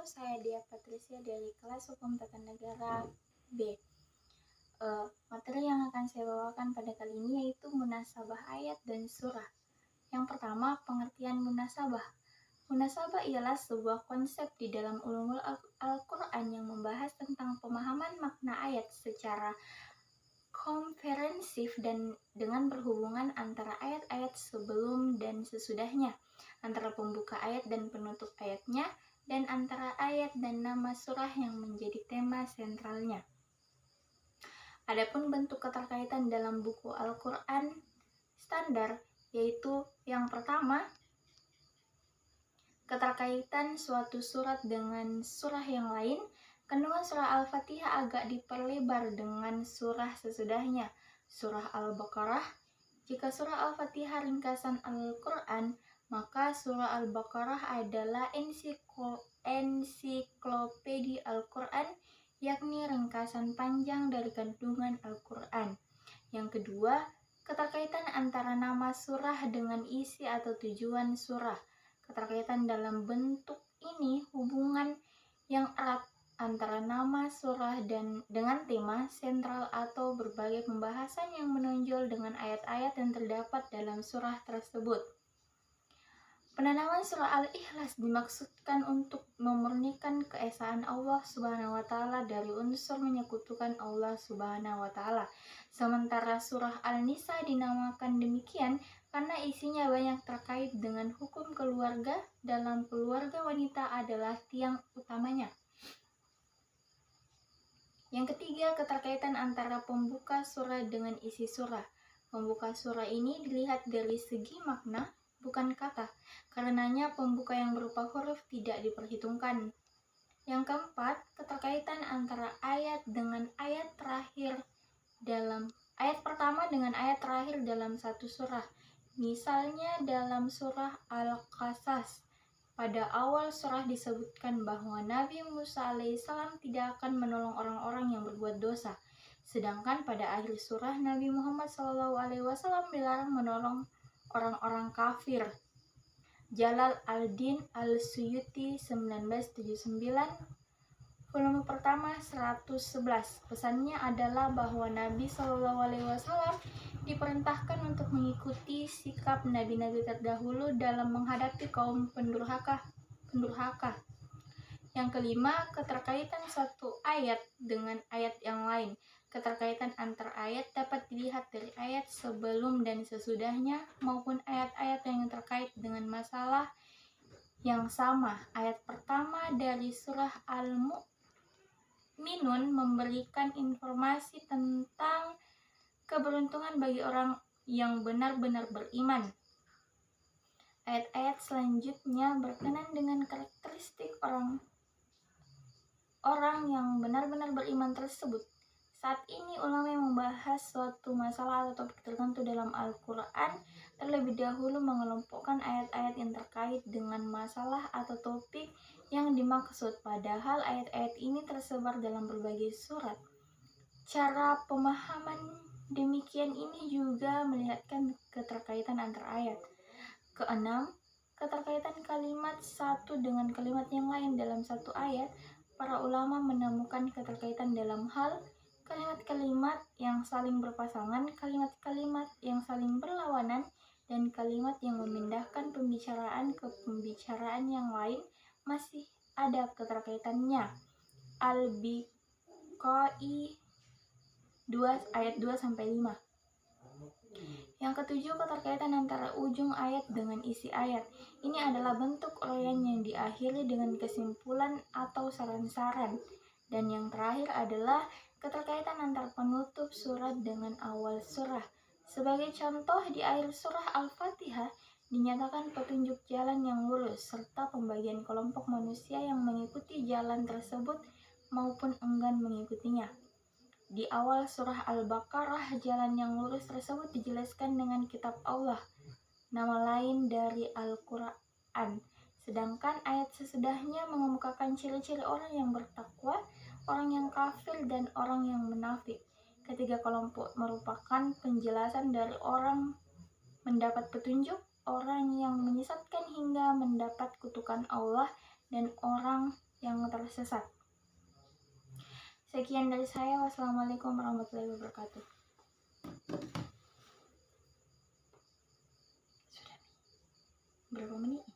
saya Dia Patricia dari kelas Hukum Tata Negara B. Materi yang akan saya bawakan pada kali ini yaitu munasabah ayat dan surah. Yang pertama, pengertian munasabah. Munasabah ialah sebuah konsep di dalam ulumul Al-Quran yang membahas tentang pemahaman makna ayat secara komprehensif dan dengan berhubungan antara ayat-ayat sebelum dan sesudahnya, antara pembuka ayat dan penutup ayatnya, dan antara ayat dan nama surah yang menjadi tema sentralnya. Adapun bentuk keterkaitan dalam buku Al-Quran standar yaitu yang pertama, keterkaitan suatu surat dengan surah yang lain. Kandungan surah Al-Fatihah agak diperlebar dengan surah sesudahnya, surah Al-Baqarah. Jika surah Al-Fatihah ringkasan Al-Quran, maka surah Al-Baqarah adalah ensiklopedi Al-Quran, yakni ringkasan panjang dari kandungan Al-Quran. Yang kedua, keterkaitan antara nama surah dengan isi atau tujuan surah. Keterkaitan dalam bentuk ini hubungan yang erat antara nama surah dan dengan tema sentral atau berbagai pembahasan yang menonjol dengan ayat-ayat yang terdapat dalam surah tersebut. Penanaman surah Al-Ikhlas dimaksudkan untuk memurnikan keesaan Allah Subhanahu wa Ta'ala dari unsur menyekutukan Allah Subhanahu wa Ta'ala. Sementara surah Al-Nisa dinamakan demikian karena isinya banyak terkait dengan hukum keluarga. Dalam keluarga, wanita adalah tiang utamanya. Yang ketiga, keterkaitan antara pembuka surah dengan isi surah. Pembuka surah ini dilihat dari segi makna, bukan kata. Karenanya pembuka yang berupa huruf tidak diperhitungkan. Yang keempat, keterkaitan antara ayat dengan ayat terakhir dalam ayat pertama dengan ayat terakhir dalam satu surah. Misalnya dalam surah Al-Qasas, pada awal surah disebutkan bahwa Nabi Musa alaihissalam tidak akan menolong orang-orang yang berbuat dosa. Sedangkan pada akhir surah Nabi Muhammad SAW dilarang menolong orang-orang kafir. Jalal al-Din al-Suyuti 1979, volume pertama 111. Pesannya adalah bahwa Nabi SAW diperintahkan untuk mengikuti sikap nabi-nabi terdahulu dalam menghadapi kaum pendurhaka. Yang kelima, keterkaitan suatu ayat dengan ayat yang lain. Keterkaitan antar ayat dapat dilihat dari ayat sebelum dan sesudahnya maupun ayat-ayat yang terkait dengan masalah yang sama. Ayat pertama dari surah Al-Mu'minun memberikan informasi tentang keberuntungan bagi orang yang benar-benar beriman. Ayat-ayat selanjutnya berkenan dengan karakteristik orang yang benar-benar beriman tersebut. Saat ini ulama yang membahas suatu masalah atau topik tertentu dalam Al-Quran terlebih dahulu mengelompokkan ayat-ayat yang terkait dengan masalah atau topik yang dimaksud, padahal ayat-ayat ini tersebar dalam berbagai surat. Cara pemahaman demikian ini juga melihatkan keterkaitan antar ayat. Keenam, keterkaitan kalimat satu dengan kalimat yang lain dalam satu ayat. Para ulama menemukan keterkaitan dalam hal kalimat-kalimat yang saling berpasangan, kalimat-kalimat yang saling berlawanan, dan kalimat yang memindahkan pembicaraan ke pembicaraan yang lain masih ada keterkaitannya. Al-Biqai 2 ayat 2-5. Yang ketujuh, keterkaitan antara ujung ayat dengan isi ayat. Ini adalah bentuk uraian yang diakhiri dengan kesimpulan atau saran-saran. Dan yang terakhir adalah keterkaitan antara penutup surat dengan awal surah. Sebagai contoh, di akhir surah Al-Fatihah dinyatakan petunjuk jalan yang lurus serta pembagian kelompok manusia yang mengikuti jalan tersebut maupun enggan mengikutinya. Di awal surah Al-Baqarah, jalan yang lurus tersebut dijelaskan dengan kitab Allah, nama lain dari Al-Quran. Sedangkan ayat sesudahnya mengemukakan ciri-ciri orang yang bertakwa, orang yang kafir, dan orang yang munafik. Ketiga kelompok merupakan penjelasan dari orang mendapat petunjuk, orang yang menyesatkan hingga mendapat kutukan Allah, dan orang yang tersesat. Sekian dari saya. Wassalamualaikum warahmatullahi wabarakatuh. Sudah berapa menit?